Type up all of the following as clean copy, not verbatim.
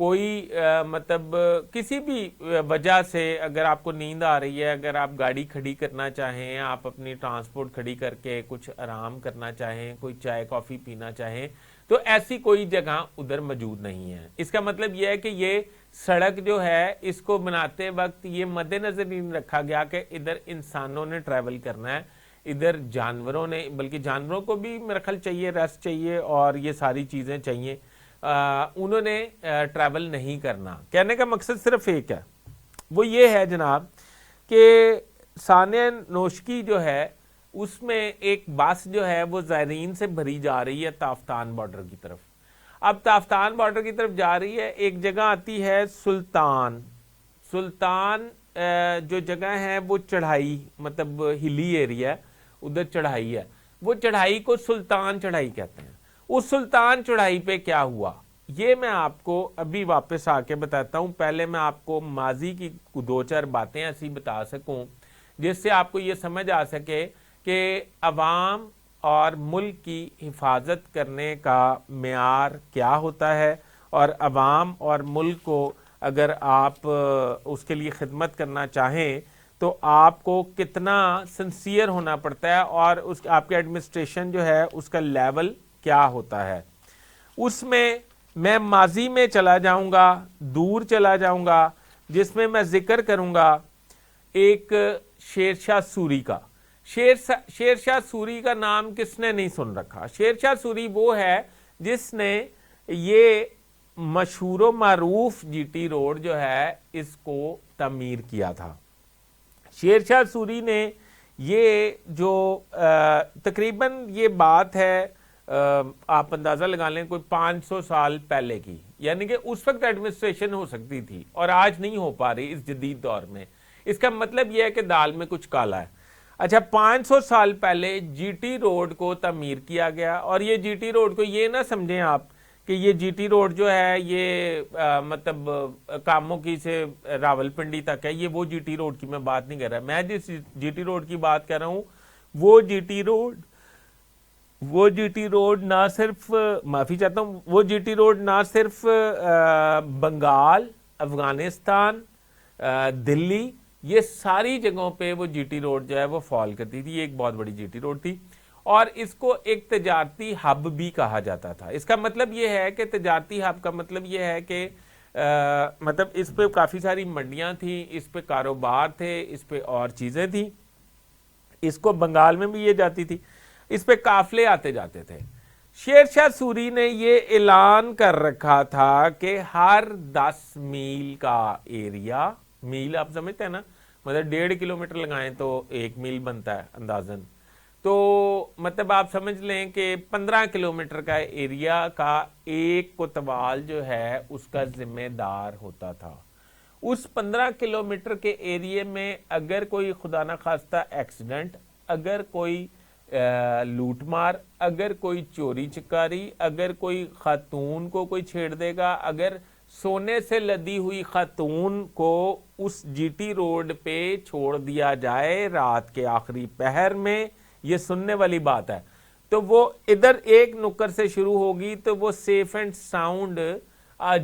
کوئی مطلب کسی بھی وجہ سے اگر آپ کو نیند آ رہی ہے، اگر آپ گاڑی کھڑی کرنا چاہیں، آپ اپنی ٹرانسپورٹ کھڑی کر کے کچھ آرام کرنا چاہیں، کوئی چائے کافی پینا چاہیں، تو ایسی کوئی جگہ ادھر موجود نہیں ہے۔ اس کا مطلب یہ ہے کہ یہ سڑک جو ہے اس کو بناتے وقت یہ مد نظر نہیں رکھا گیا کہ ادھر انسانوں نے ٹریول کرنا ہے، ادھر جانوروں نے، بلکہ جانوروں کو بھی میرا خیال چاہیے، ریسٹ چاہیے اور یہ ساری چیزیں چاہیے، انہوں نے ٹریول نہیں کرنا۔ کہنے کا مقصد صرف ایک ہے، وہ یہ ہے جناب کہ سانحہ نوشکی جو ہے اس میں ایک بس جو ہے وہ زائرین سے بھری جا رہی ہے تافتان بارڈر کی طرف۔ اب تافتان بارڈر کی طرف جا رہی ہے، ایک جگہ آتی ہے سلطان جو جگہ ہے وہ چڑھائی، مطلب ہلی ایریا، ادھر چڑھائی ہے، وہ چڑھائی کو سلطان چڑھائی کہتے ہیں۔ اس سلطان چڑھائی پہ کیا ہوا یہ میں آپ کو ابھی واپس آ کے بتاتا ہوں۔ پہلے میں آپ کو ماضی کی دو چار باتیں ایسی بتا سکوں جس سے آپ کو یہ سمجھ آ سکے کہ عوام اور ملک کی حفاظت کرنے کا معیار کیا ہوتا ہے، اور عوام اور ملک کو اگر آپ اس کے لیے خدمت کرنا چاہیں تو آپ کو کتنا سنسیئر ہونا پڑتا ہے، اور اس آپ کے ایڈمنسٹریشن جو ہے اس کا لیول کیا ہوتا ہے۔ اس میں ماضی میں چلا جاؤں گا، دور چلا جاؤں گا، جس میں ذکر کروں گا ایک شیر شاہ سوری کا۔ شیر شاہ سوری کا نام کس نے نہیں سن رکھا؟ شیر شاہ سوری وہ ہے جس نے یہ مشہور و معروف جی ٹی روڈ جو ہے اس کو تعمیر کیا تھا۔ شیر شاہ سوری نے یہ جو تقریباً یہ بات ہے آپ اندازہ لگا لیں کوئی 500 سال پہلے کی، یعنی کہ اس وقت ایڈمنسٹریشن ہو سکتی تھی اور آج نہیں ہو پا رہی اس جدید دور میں۔ اس کا مطلب یہ ہے کہ دال میں کچھ کالا ہے۔ اچھا، 500 سال پہلے جی ٹی روڈ کو تعمیر کیا گیا، اور یہ جی ٹی روڈ کو یہ نہ سمجھیں آپ کہ یہ جی ٹی روڈ جو ہے یہ مطلب کاموں کی سے راول پنڈی تک ہے، یہ وہ جی ٹی روڈ کی میں بات نہیں کر رہا۔ میں جس جی ٹی روڈ کی بات کر رہا ہوں وہ جی ٹی روڈ نہ صرف، معافی چاہتا ہوں، وہ جی ٹی روڈ نہ صرف بنگال، افغانستان، دلی، یہ ساری جگہوں پہ وہ جی ٹی روڈ جو ہے وہ فال کرتی تھی۔ یہ ایک بہت بڑی جی ٹی روڈ تھی، اور اس کو ایک تجارتی ہب بھی کہا جاتا تھا۔ اس کا مطلب یہ ہے کہ تجارتی ہب کا مطلب یہ ہے کہ مطلب اس پہ کافی ساری منڈیاں تھیں، اس پہ کاروبار تھے، اس پہ اور چیزیں تھیں۔ اس کو بنگال میں بھی یہ جاتی تھی، اس پہ قافلے آتے جاتے تھے۔ شیر شاہ سوری نے یہ اعلان کر رکھا تھا کہ ہر 10 میل کا ایریا، میل آپ سمجھتے ہیں نا، مطلب 1.5 کلومیٹر لگائیں تو 1 میل بنتا ہے اندازاً، تو مطلب آپ سمجھ لیں کہ 15 کلومیٹر کا ایریا کا ایک کوتوال جو ہے اس کا ذمہ دار ہوتا تھا۔ اس 15 کلومیٹر کے ایریے میں اگر کوئی خدا نہ خواستہ ایکسیڈنٹ، اگر کوئی لوٹ مار، اگر کوئی چوری چکاری، اگر کوئی خاتون کو کوئی چھیڑ دے گا، اگر سونے سے لدی ہوئی خاتون کو اس جی ٹی روڈ پہ چھوڑ دیا جائے رات کے آخری پہر میں، یہ سننے والی بات ہے، تو وہ ادھر ایک نکر سے شروع ہوگی تو وہ safe and sound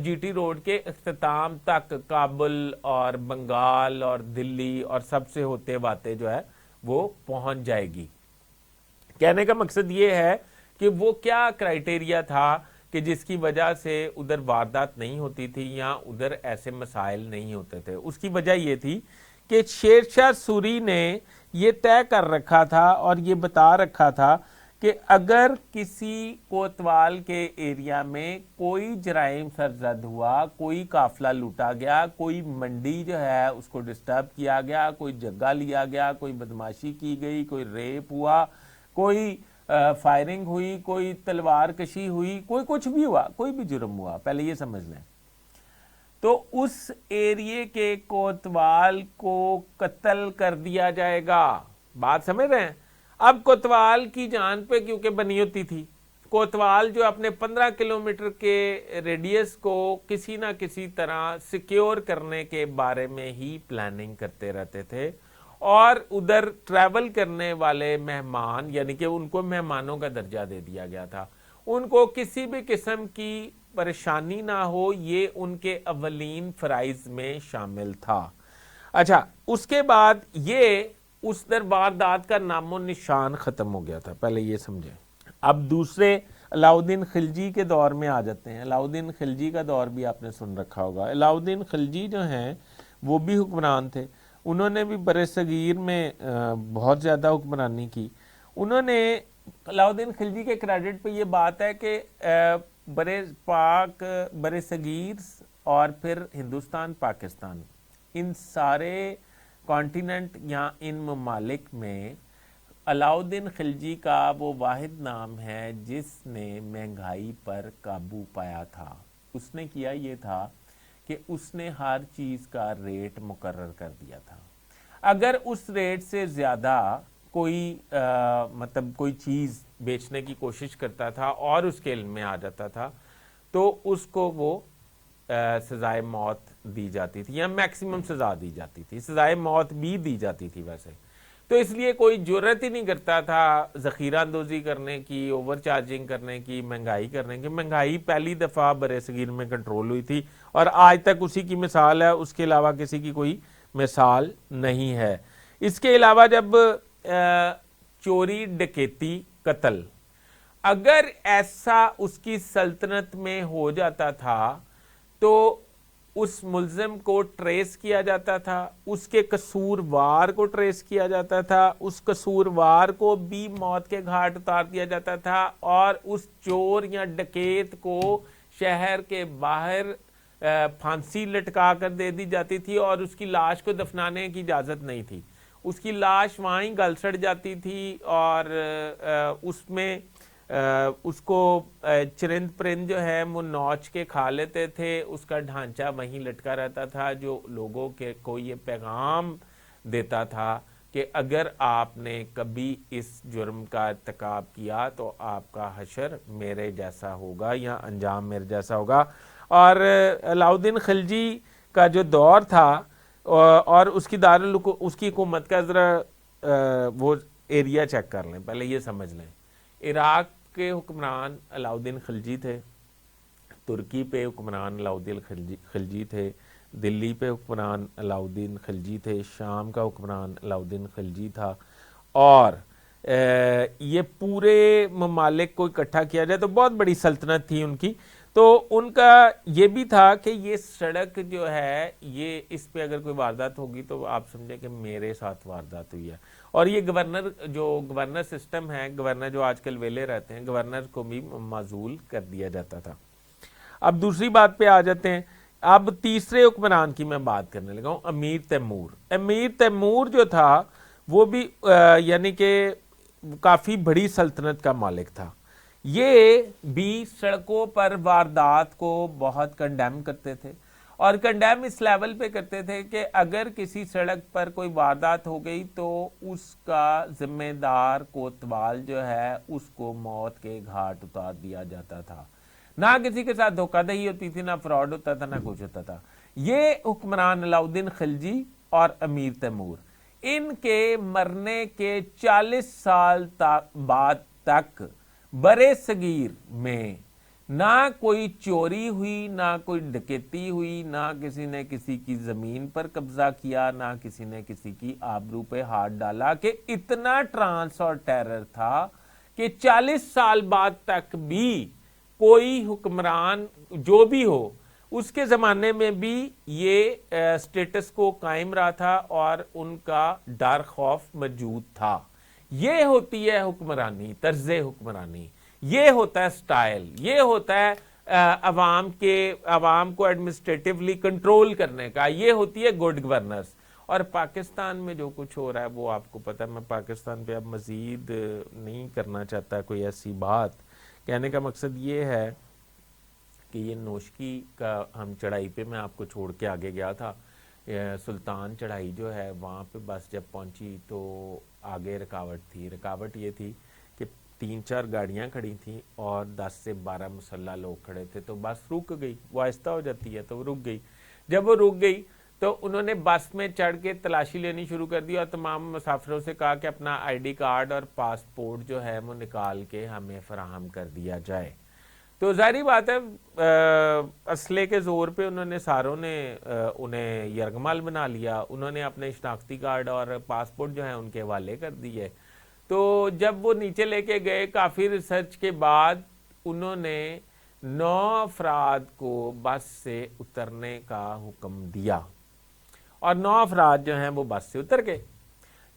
G T road کے اختتام تک کابل اور بنگال اور دلی اور سب سے ہوتے واتے جو ہے وہ پہنچ جائے گی۔ کہنے کا مقصد یہ ہے کہ وہ کیا کرائیٹیریا تھا کہ جس کی وجہ سے ادھر واردات نہیں ہوتی تھی یا ادھر ایسے مسائل نہیں ہوتے تھے۔ اس کی وجہ یہ تھی کہ شیر شاہ سوری نے یہ طے کر رکھا تھا اور یہ بتا رکھا تھا کہ اگر کسی کوتوال کے ایریا میں کوئی جرائم سرزد ہوا، کوئی قافلہ لوٹا گیا، کوئی منڈی جو ہے اس کو ڈسٹرب کیا گیا، کوئی جگہ لیا گیا، کوئی بدماشی کی گئی، کوئی ریپ ہوا، کوئی فائرنگ ہوئی، کوئی تلوار کشی ہوئی، کوئی کچھ بھی ہوا، کوئی بھی جرم ہوا، پہلے یہ سمجھ لیں، تو اس ایریے کے کوتوال کو قتل کر دیا جائے گا۔ بات سمجھ رہے ہیں؟ اب کوتوال کی جان پہ کیونکہ بنی ہوتی تھی، کوتوال جو اپنے 15 کلومیٹر کے ریڈیس کو کسی نہ کسی طرح سیکیور کرنے کے بارے میں ہی پلاننگ کرتے رہتے تھے، اور ادھر ٹریول کرنے والے مہمان، یعنی کہ ان کو مہمانوں کا درجہ دے دیا گیا تھا، ان کو کسی بھی قسم کی پریشانی نہ ہو، یہ ان کے اولین فرائض میں شامل تھا۔ اچھا، اس کے بعد یہ اس واردات کا نام و نشان ختم ہو گیا تھا، پہلے یہ سمجھیں۔ اب دوسرے علاؤدین خلجی کے دور میں آ جاتے ہیں۔ علاؤدین خلجی کا دور بھی آپ نے سن رکھا ہوگا۔ علاؤدین خلجی جو ہیں وہ بھی حکمران تھے، انہوں نے بھی بر صغیر میں بہت زیادہ حکمرانی کی۔ انہوں نے علاؤدین خلجی کے کریڈٹ پہ یہ بات ہے کہ بر صغیر اور پھر ہندوستان، پاکستان، ان سارے کانٹیننٹ یا ان ممالک میں علاؤدین خلجی کا وہ واحد نام ہے جس نے مہنگائی پر قابو پایا تھا۔ اس نے کیا یہ تھا کہ اس نے ہر چیز کا ریٹ مقرر کر دیا تھا۔ اگر اس ریٹ سے زیادہ کوئی کوئی چیز بیچنے کی کوشش کرتا تھا اور اس کے علم میں آ جاتا تھا تو اس کو وہ سزائے موت دی جاتی تھی یا میکسیمم سزا دی جاتی تھی، سزائے موت بھی دی جاتی تھی ویسے۔ تو اس لیے کوئی جرت ہی نہیں کرتا تھا ذخیرہ اندوزی کرنے کی، اوور چارجنگ کرنے کی، مہنگائی کرنے کی۔ مہنگائی پہلی دفعہ بر صغیر میں کنٹرول ہوئی تھی اور آج تک اسی کی مثال ہے، اس کے علاوہ کسی کی کوئی مثال نہیں ہے۔ اس کے علاوہ جب چوری، ڈکیتی، قتل اگر ایسا اس کی سلطنت میں ہو جاتا تھا تو اس ملزم کو ٹریس کیا جاتا تھا، اس کے قصوروار کو ٹریس کیا جاتا تھا، اس قصوروار کو بھی موت کے گھاٹ اتار دیا جاتا تھا، اور اس چور یا ڈکیت کو شہر کے باہر پھانسی لٹکا کر دے دی جاتی تھی اور اس کی لاش کو دفنانے کی اجازت نہیں تھی۔ اس کی لاش وہاں ہی گل سڑ جاتی تھی اور اس میں اس کو چرند پرند جو ہے وہ نوچ کے کھا لیتے تھے، اس کا ڈھانچہ وہیں لٹکا رہتا تھا جو لوگوں کے کو یہ پیغام دیتا تھا کہ اگر آپ نے کبھی اس جرم کا ارتکاب کیا تو آپ کا حشر میرے جیسا ہوگا یا انجام میرے جیسا ہوگا۔ اور علاؤدین خلجی کا جو دور تھا اور اس کی اس کی حکومت کا ذرا وہ ایریا چیک کر لیں، پہلے یہ سمجھ لیں۔ عراق کے حکمران علاؤدین خلجی تھے، ترکی پہ حکمران علاؤدین خلجی تھے، دلی پہ حکمران علاؤدین خلجی تھے، شام کا حکمران علاؤدین خلجی تھا، اور یہ پورے ممالک کو اکٹھا کیا جائے تو بہت بڑی سلطنت تھی ان کی۔ تو ان کا یہ بھی تھا کہ یہ سڑک جو ہے یہ اس پہ اگر کوئی واردات ہوگی تو آپ سمجھیں کہ میرے ساتھ واردات ہوئی ہے۔ اور یہ گورنر سسٹم ہے، گورنر جو آج کل ویلے رہتے ہیں، گورنر کو بھی معزول کر دیا جاتا تھا۔ اب دوسری بات پہ آ جاتے ہیں۔ اب تیسرے حکمران کی میں بات کرنے لگا ہوں، امیر تیمور۔ امیر تیمور جو تھا وہ بھی یعنی کہ کافی بڑی سلطنت کا مالک تھا۔ یہ بھی سڑکوں پر واردات کو بہت کنڈیم کرتے تھے، اور کنڈیم اس لیول پہ کرتے تھے کہ اگر کسی سڑک پر کوئی واردات ہو گئی تو اس کا ذمہ دار کوتوال جو ہے اس کو موت کے گھاٹ اتار دیا جاتا تھا۔ نہ کسی کے ساتھ دھوکہ دہی ہوتی تھی، نہ فراڈ ہوتا تھا، نہ کچھ ہوتا تھا۔ یہ حکمران علاؤدین خلجی اور امیر تیمور، ان کے مرنے کے 40 سال بعد تک برے صغیر میں نہ کوئی چوری ہوئی، نہ کوئی ڈکیتی ہوئی، نہ کسی نے کسی کی زمین پر قبضہ کیا، نہ کسی نے کسی کی آبرو پہ ہاتھ ڈالا، کہ اتنا ٹرانس اور ٹیرر تھا کہ 40 سال بعد تک بھی کوئی حکمران جو بھی ہو اس کے زمانے میں بھی یہ سٹیٹس کو قائم رہا تھا اور ان کا ڈر خوف موجود تھا۔ یہ ہوتی ہے حکمرانی، طرز حکمرانی، یہ ہوتا ہے سٹائل، یہ ہوتا ہے عوام کو ایڈمنسٹریٹیولی کنٹرول کرنے کا، یہ ہوتی ہے گڈ گورننس۔ اور پاکستان میں جو کچھ ہو رہا ہے وہ آپ کو پتہ ہے۔ میں پاکستان پہ اب مزید نہیں کرنا چاہتا کوئی ایسی بات، کہنے کا مقصد یہ ہے کہ یہ نوشکی کا ہم چڑھائی پہ میں آپ کو چھوڑ کے آگے گیا تھا، سلطان چڑھائی جو ہے وہاں پہ بس جب پہنچی تو آگے رکاوٹ تھی۔ رکاوٹ یہ تھی کہ 3-4 گاڑیاں کھڑی تھیں اور 10 سے 12 مسلح لوگ کھڑے تھے، تو بس رک گئی، وہ آہستہ ہو جاتی ہے تو وہ رک گئی۔ جب وہ رک گئی تو انہوں نے بس میں چڑھ کے تلاشی لینی شروع کر دی اور تمام مسافروں سے کہا کہ اپنا آئی ڈی کارڈ اور پاسپورٹ جو ہے وہ نکال کے ہمیں فراہم کر دیا جائے۔ تو ظاہری بات ہے اسلحے کے زور پہ انہوں نے ساروں نے انہیں یرغمال بنا لیا. انہوں نے اپنے شناختی کارڈ اور پاسپورٹ جو ہیں ان کے حوالے کر دیے. تو جب وہ نیچے لے کے گئے کافی ریسرچ کے بعد انہوں نے 9 افراد کو بس سے اترنے کا حکم دیا اور 9 افراد جو ہیں وہ بس سے اتر گئے.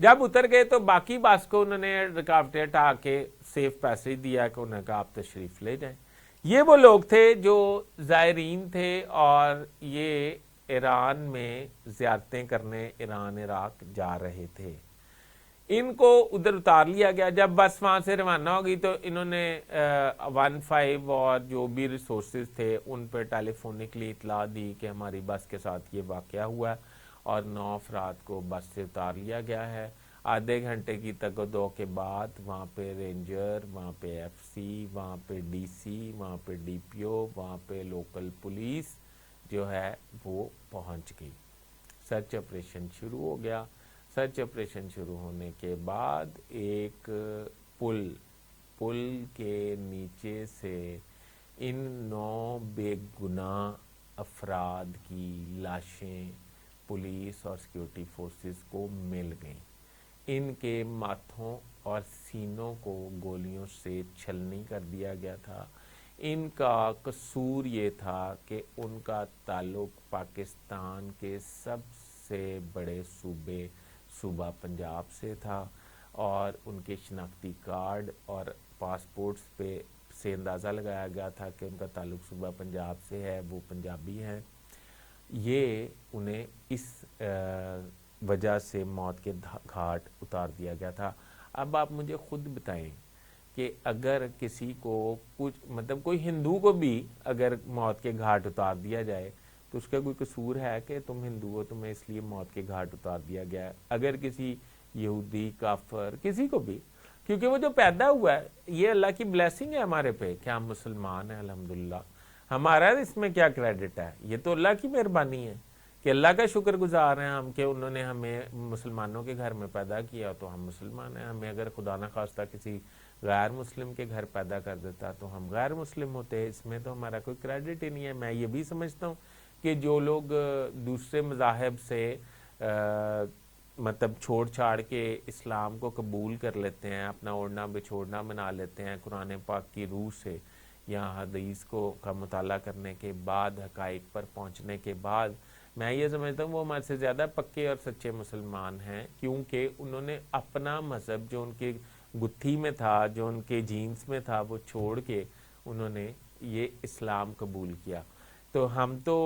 جب اتر گئے تو باقی بس کو انہوں نے رکاوٹیں ہٹا کے سیف پیسج دیا کہ انہوں نے کہا آپ تشریف لے جائیں. یہ وہ لوگ تھے جو زائرین تھے اور یہ ایران میں زیارتیں کرنے ایران عراق جا رہے تھے. ان کو ادھر اتار لیا گیا. جب بس وہاں سے روانہ ہوگی تو انہوں نے 15 اور جو بھی ریسورسز تھے ان پہ ٹیلی فونکلی اطلاع دی کہ ہماری بس کے ساتھ یہ واقعہ ہوا ہے اور 9 افراد کو بس سے اتار لیا گیا ہے. آدھے گھنٹے کی تگودو کے بعد وہاں پہ رینجر، وہاں پہ ایف سی، وہاں پہ ڈی سی، وہاں پہ ڈی پی او، وہاں پہ لوکل پولیس جو ہے وہ پہنچ گئی. سرچ آپریشن شروع ہو گیا. سرچ آپریشن شروع ہونے کے بعد ایک پل کے نیچے سے ان 9 بے گناہ افراد کی لاشیں پولیس اور سیکیورٹی فورسز کو مل گئیں. ان کے ماتھوں اور سینوں کو گولیوں سے چھلنی کر دیا گیا تھا. ان کا قصور یہ تھا کہ ان کا تعلق پاکستان کے سب سے بڑے صوبہ پنجاب سے تھا اور ان کے شناختی کارڈ اور پاسپورٹس پہ سے اندازہ لگایا گیا تھا کہ ان کا تعلق صوبہ پنجاب سے ہے، وہ پنجابی ہیں. یہ انہیں اس وجہ سے موت کے گھاٹ اتار دیا گیا تھا. اب آپ مجھے خود بتائیں کہ اگر کسی کو کچھ کوئی ہندو کو بھی اگر موت کے گھاٹ اتار دیا جائے تو اس کا کوئی قصور ہے کہ تم ہندو ہو تمہیں اس لیے موت کے گھاٹ اتار دیا گیا ہے؟ اگر کسی یہودی، کافر، کسی کو بھی، کیونکہ وہ جو پیدا ہوا ہے یہ اللہ کی بلیسنگ ہے ہمارے پہ کہ ہم مسلمان ہیں الحمدللہ. ہمارا اس میں کیا کریڈٹ ہے؟ یہ تو اللہ کی مہربانی ہے کہ اللہ کا شکر گزار ہیں ہم کہ انہوں نے ہمیں مسلمانوں کے گھر میں پیدا کیا تو ہم مسلمان ہیں. ہمیں اگر خدا نخواستہ کسی غیر مسلم کے گھر پیدا کر دیتا تو ہم غیر مسلم ہوتے. اس میں تو ہمارا کوئی کریڈٹ ہی نہیں ہے. میں یہ بھی سمجھتا ہوں کہ جو لوگ دوسرے مذاہب سے چھوڑ چھاڑ کے اسلام کو قبول کر لیتے ہیں، اپنا اوڑھنا بچھوڑنا بنا لیتے ہیں قرآن پاک کی روح سے یا حدیث کا مطالعہ کرنے کے بعد، حقائق پر پہنچنے کے بعد، میں یہ سمجھتا ہوں وہ ہمارے سے زیادہ پکے اور سچے مسلمان ہیں، کیونکہ انہوں نے اپنا مذہب جو ان کے گتھی میں تھا، جو ان کے جینز میں تھا، وہ چھوڑ کے انہوں نے یہ اسلام قبول کیا. تو ہم تو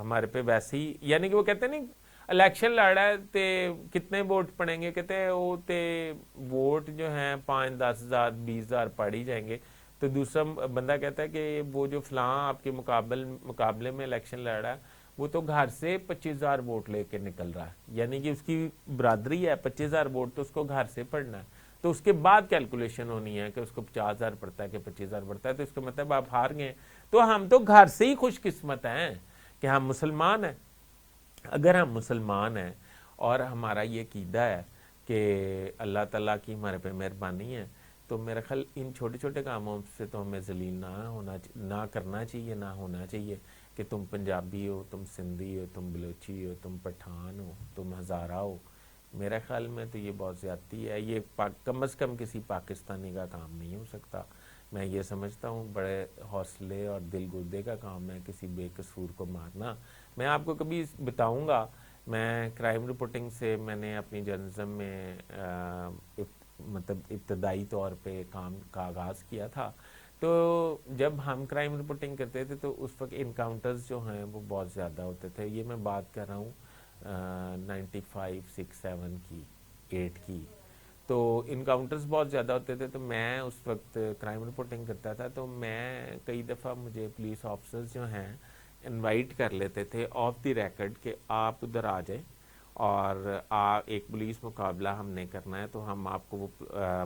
ہمارے پہ ویسے ہی، یعنی کہ وہ کہتے ہیں نہیں الیکشن لڑا ہے تے کتنے ووٹ پڑیں گے، کہتے ہیں وہ تے ووٹ جو ہیں 5، 10,000، 20,000 پڑ ہی جائیں گے. تو دوسرا بندہ کہتا ہے کہ وہ جو فلاں آپ کے مقابلے میں الیکشن لڑ رہا ہے وہ تو گھر سے 25,000 ووٹ لے کے نکل رہا ہے، یعنی کہ اس کی برادری ہے 25,000 ووٹ تو اس کو گھر سے پڑنا ہے. تو اس کے بعد کیلکولیشن ہونی ہے کہ اس کو 50,000 پڑتا ہے کہ 25,000 پڑتا ہے، تو اس کا مطلب آپ ہار گئے. تو ہم تو گھر سے ہی خوش قسمت ہیں کہ ہم مسلمان ہیں. اگر ہم مسلمان ہیں اور ہمارا یہ عقیدہ ہے کہ اللہ تعالیٰ کی ہمارے پہ مہربانی ہے، تو میرا خیال ان چھوٹے چھوٹے کاموں سے تو ہمیں ذلیل نہ کرنا چاہیے، نہ ہونا چاہیے کہ تم پنجابی ہو، تم سندھی ہو، تم بلوچی ہو، تم پٹھان ہو، تم ہزارہ ہو. میرے خیال میں تو یہ بہت زیادتی ہے. یہ کم از کم کسی پاکستانی کا کام نہیں ہو سکتا. میں یہ سمجھتا ہوں بڑے حوصلے اور دل گردے کا کام ہے کسی بے قصور کو مارنا. میں آپ کو کبھی بتاؤں گا، میں کرائم رپورٹنگ سے میں نے اپنی جرنلزم میں ابتدائی طور پہ کام کا آغاز کیا تھا. تو جب ہم کرائم رپورٹنگ کرتے تھے تو اس وقت انکاؤنٹرز جو ہیں وہ بہت زیادہ ہوتے تھے. یہ میں بات کر رہا ہوں 95، 6، 7 کی، 8 کی. تو انکاؤنٹرز بہت زیادہ ہوتے تھے. تو میں اس وقت کرائم رپورٹنگ کرتا تھا تو میں کئی دفعہ مجھے پولیس آفیسرز جو ہیں انوائٹ کر لیتے تھے آف دی ریکارڈ کہ آپ ادھر آ جائیں اور ایک پولیس مقابلہ ہم نے کرنا ہے، تو ہم آپ کو وہ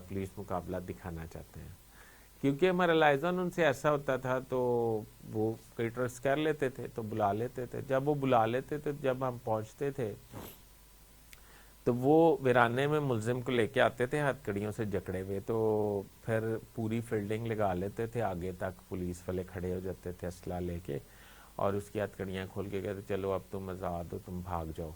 پولیس مقابلہ دکھانا چاہتے ہیں. کیونکہ ہمارا لائزن ان سے ایسا ہوتا تھا تو وہ کئی ٹرسٹ کر لیتے تھے تو بلا لیتے تھے. جب وہ بلا لیتے تھے، جب ہم پہنچتے تھے تو وہ ویرانے میں ملزم کو لے کے آتے تھے ہتھکڑیوں سے جکڑے ہوئے, تو پھر پوری فیلڈنگ لگا لیتے تھے, آگے تک پولیس والے کھڑے ہو جاتے تھے اسلحہ لے کے, اور اس کی ہتھکڑیاں کھول کے کہتے چلو اب تم آزاد ہو, تم بھاگ جاؤ.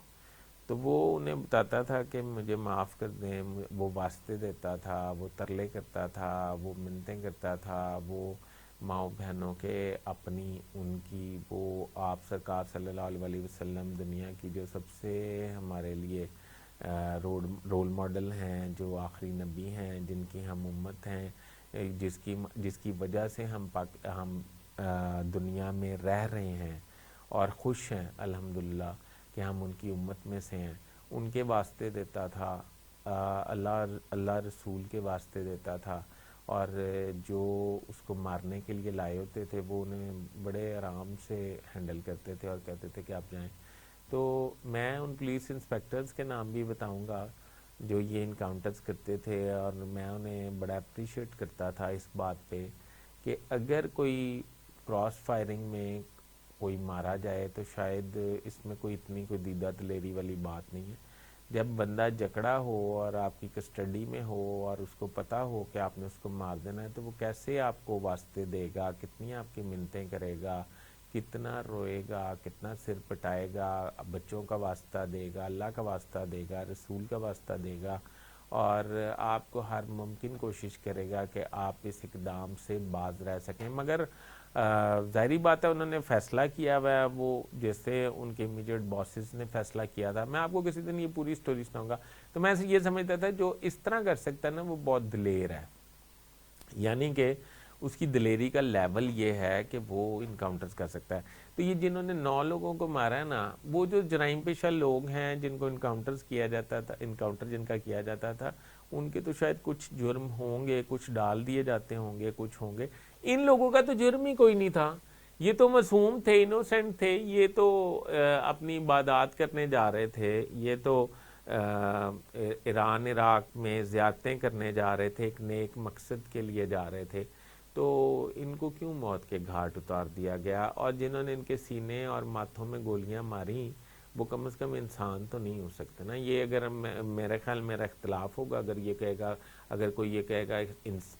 تو وہ انہیں بتاتا تھا کہ مجھے معاف کر دیں, وہ واسطے دیتا تھا, وہ ترلے کرتا تھا, وہ منتیں کرتا تھا, وہ ماؤں بہنوں کے اپنی ان کی, وہ آپ سرکار صلی اللہ علیہ وسلم دنیا کی جو سب سے ہمارے لیے رول ماڈل ہیں, جو آخری نبی ہیں, جن کی ہم امت ہیں, جس کی وجہ سے ہم دنیا میں رہ رہے ہیں اور خوش ہیں الحمدللہ کہ ہم ان کی امت میں سے ہیں, ان کے واسطے دیتا تھا, اللہ رسول کے واسطے دیتا تھا. اور جو اس کو مارنے کے لیے لائے ہوتے تھے وہ انہیں بڑے آرام سے ہینڈل کرتے تھے اور کہتے تھے کہ آپ جائیں. تو میں ان پولیس انسپیکٹرز کے نام بھی بتاؤں گا جو یہ انکاؤنٹرز کرتے تھے, اور میں انہیں بڑا اپریشیٹ کرتا تھا اس بات پہ کہ اگر کوئی کراس فائرنگ میں کوئی مارا جائے تو شاید اس میں کوئی اتنی کوئی دیدہ دلیری والی بات نہیں ہے. جب بندہ جکڑا ہو اور آپ کی کسٹڈی میں ہو اور اس کو پتہ ہو کہ آپ نے اس کو مار دینا ہے, تو وہ کیسے آپ کو واسطے دے گا, کتنی آپ کی منتیں کرے گا, کتنا روئے گا, کتنا سر پٹائے گا, بچوں کا واسطہ دے گا, اللہ کا واسطہ دے گا, رسول کا واسطہ دے گا, اور آپ کو ہر ممکن کوشش کرے گا کہ آپ اس اقدام سے باز رہ سکیں. مگر ظاہری بات ہے انہوں نے فیصلہ کیا ہوا ہے, وہ جیسے ان کے امیڈیٹ باسز نے فیصلہ کیا تھا. میں آپ کو کسی دن یہ پوری سٹوری سناؤں گا. تو میں یہ سمجھتا تھا جو اس طرح کر سکتا ہے نا وہ بہت دلیر ہے, یعنی کہ اس کی دلیری کا لیول یہ ہے کہ وہ انکاؤنٹرز کر سکتا ہے. تو یہ جنہوں نے 9 لوگوں کو مارا ہے نا, وہ جو جرائم پیشہ لوگ ہیں جن کو انکاؤنٹرز کیا جاتا تھا, انکاؤنٹر جن کا کیا جاتا تھا, ان کے تو شاید کچھ جرم ہوں گے, کچھ ڈال دیے جاتے ہوں گے, کچھ ہوں گے. ان لوگوں کا تو جرم ہی کوئی نہیں تھا, یہ تو معصوم تھے, انوسینٹ تھے, یہ تو اپنی عبادات کرنے جا رہے تھے, یہ تو ایران عراق میں زیارتیں کرنے جا رہے تھے, ایک نیک مقصد کے لیے جا رہے تھے. تو ان کو کیوں موت کے گھاٹ اتار دیا گیا؟ اور جنہوں نے ان کے سینے اور ماتھوں میں گولیاں ماری وہ کم از کم انسان تو نہیں ہو سکتے نا. یہ اگر میرے خیال میرا اختلاف ہوگا اگر یہ کہے گا, اگر کوئی یہ کہے گا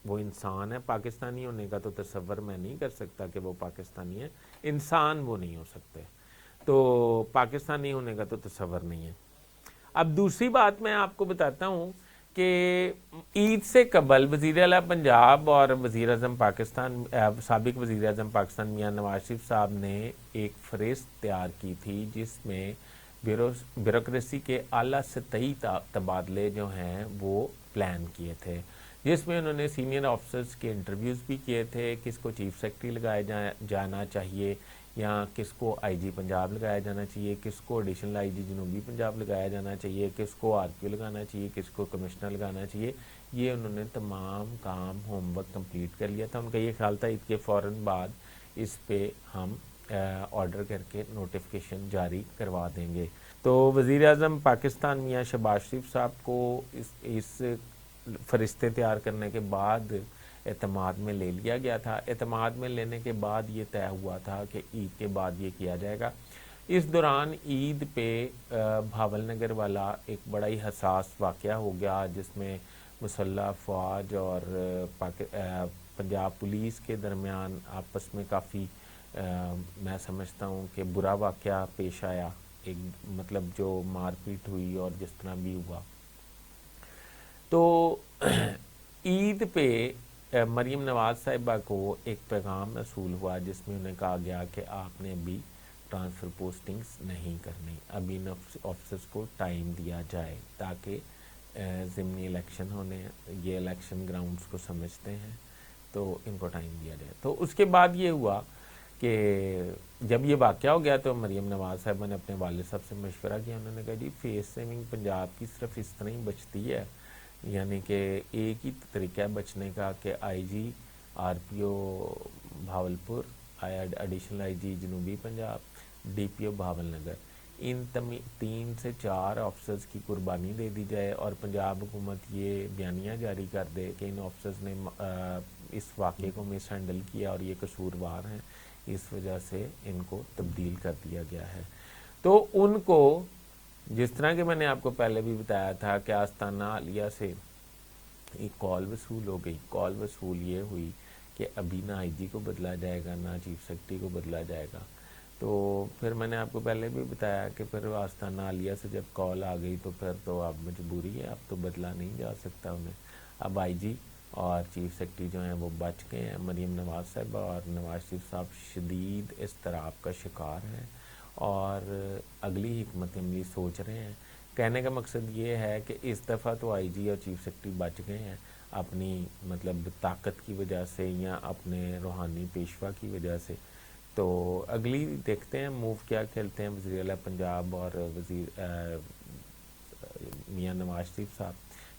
وہ انسان ہے, پاکستانی ہونے کا تو تصور میں نہیں کر سکتا کہ وہ پاکستانی ہے, انسان وہ نہیں ہو سکتے, تو پاکستانی ہونے کا تو تصور نہیں ہے. اب دوسری بات میں آپ کو بتاتا ہوں کہ عید سے قبل وزیر اعلیٰ پنجاب اور وزیر اعظم پاکستان, سابق وزیر اعظم پاکستان میاں نواز شریف صاحب نے ایک فہرست تیار کی تھی جس میں بیوروکریسی کے اعلیٰ سطحی تبادلے جو ہیں وہ پلان کیے تھے, جس میں انہوں نے سینئر آفیسرز کے انٹرویوز بھی کیے تھے, کس کو چیف سیکرٹری لگایا جانا چاہیے, یا کس کو آئی جی پنجاب لگایا جانا چاہیے, کس کو ایڈیشنل آئی جی جنوبی پنجاب لگایا جانا چاہیے, کس کو آر پی او لگانا چاہیے, کس کو کمشنر لگانا چاہیے. یہ انہوں نے تمام کام ہوم ورک کمپلیٹ کر لیا تھا. ان کا یہ خیال تھا عید کے فوراً بعد اس پہ ہم آرڈر کر کے نوٹیفیکیشن جاری کروا دیں گے. تو وزیر اعظم پاکستان میاں شہباز شریف صاحب کو اس فرشتے تیار کرنے کے بعد اعتماد میں لے لیا گیا تھا. اعتماد میں لینے کے بعد یہ طے ہوا تھا کہ عید کے بعد یہ کیا جائے گا. اس دوران عید پہ بھاول نگر والا ایک بڑا ہی حساس واقعہ ہو گیا جس میں مسلح افواج اور پنجاب پولیس کے درمیان آپس میں کافی میں سمجھتا ہوں کہ برا واقعہ پیش آیا, ایک مطلب جو مار پیٹ ہوئی اور جس طرح بھی ہوا. تو عید پہ مریم نواز صاحبہ کو ایک پیغام موصول ہوا جس میں انہیں کہا گیا کہ آپ نے ابھی ٹرانسفر پوسٹنگز نہیں کرنی, ابھی ان آفیسرز کو ٹائم دیا جائے تاکہ ضمنی الیکشن ہونے ہیں, یہ الیکشن گراؤنڈز کو سمجھتے ہیں, تو ان کو ٹائم دیا جائے. تو اس کے بعد یہ ہوا کہ جب یہ واقعہ ہو گیا تو مریم نواز صاحبہ نے اپنے والد صاحب سے مشورہ کیا. انہوں نے کہا جی فیس سیونگ پنجاب کی صرف اس طرح ہی بچتی ہے, یعنی کہ ایک ہی طریقہ ہے بچنے کا کہ I G R P O Bahawalpur, additional I G جنوبی Punjab, D P O Bahawalnagar, ان 3 سے 4 آفیسرز کی قربانی دے دی جائے اور پنجاب حکومت یہ بیانیہ جاری کر دے کہ ان آفیسرز نے اس واقعے کو مس ہینڈل کیا اور یہ قصوروار ہیں, اس وجہ سے ان کو تبدیل کر دیا گیا ہے. تو ان کو جس طرح کہ میں نے آپ کو پہلے بھی بتایا تھا کہ آستانہ عالیہ سے ایک کال وصول ہو گئی. کال وصول یہ ہوئی کہ ابھی نہ آئی جی کو بدلا جائے گا نہ چیف سیکرٹری کو بدلا جائے گا. تو پھر میں نے آپ کو پہلے بھی بتایا کہ پھر آستانہ عالیہ سے جب کال آ گئی تو پھر تو اب مجبوری ہے, اب تو بدلا نہیں جا سکتا انہیں. اب آئی جی اور چیف سیکرٹری جو ہیں وہ بچ گئے ہیں. مریم نواز صاحبہ اور نواز شریف صاحب شدید اضطراب کا شکار ہیں اور اگلی حکمت عملی سوچ رہے ہیں. کہنے کا مقصد یہ ہے کہ اس دفعہ تو آئی جی اور چیف سیکرٹری بچ گئے ہیں اپنی مطلب طاقت کی وجہ سے یا اپنے روحانی پیشوا کی وجہ سے. تو اگلی دیکھتے ہیں موو کیا کھیلتے ہیں وزیر اعلیٰ پنجاب اور وزیر میاں نواز شریف صاحب.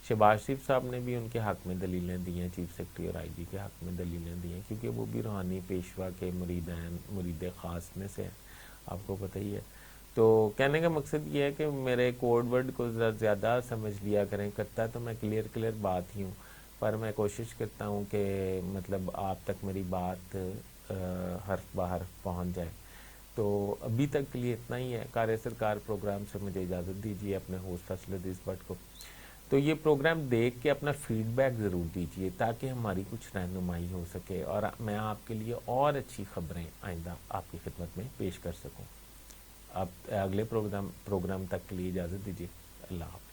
شہباز شریف صاحب نے بھی ان کے حق میں دلیلیں دی ہیں, چیف سیکرٹری اور آئی جی کے حق میں دلیلیں دی ہیں, کیونکہ وہ بھی روحانی پیشوا کے مرید خاص میں سے ہیں, آپ کو پتہ ہی ہے. تو کہنے کا مقصد یہ ہے کہ میرے کوڈ ورڈ کو ذرا زیادہ سمجھ لیا کریں. کرتا تو میں کلیئر بات ہی ہوں, پر میں کوشش کرتا ہوں کہ مطلب آپ تک میری بات حرف بحرف پہنچ جائے. تو ابھی تک کے لیے اتنا ہی ہے. کار سرکار پروگرام سے مجھے اجازت دیجیے اپنے ہوسٹ فیصل عزیز بٹ کو. تو یہ پروگرام دیکھ کے اپنا فیڈ بیک ضرور دیجیے تاکہ ہماری کچھ رہنمائی ہو سکے اور میں آپ کے لیے اور اچھی خبریں آئندہ آپ کی خدمت میں پیش کر سکوں. آپ اگلے پروگرام تک کے لیے اجازت دیجیے. اللہ حافظ.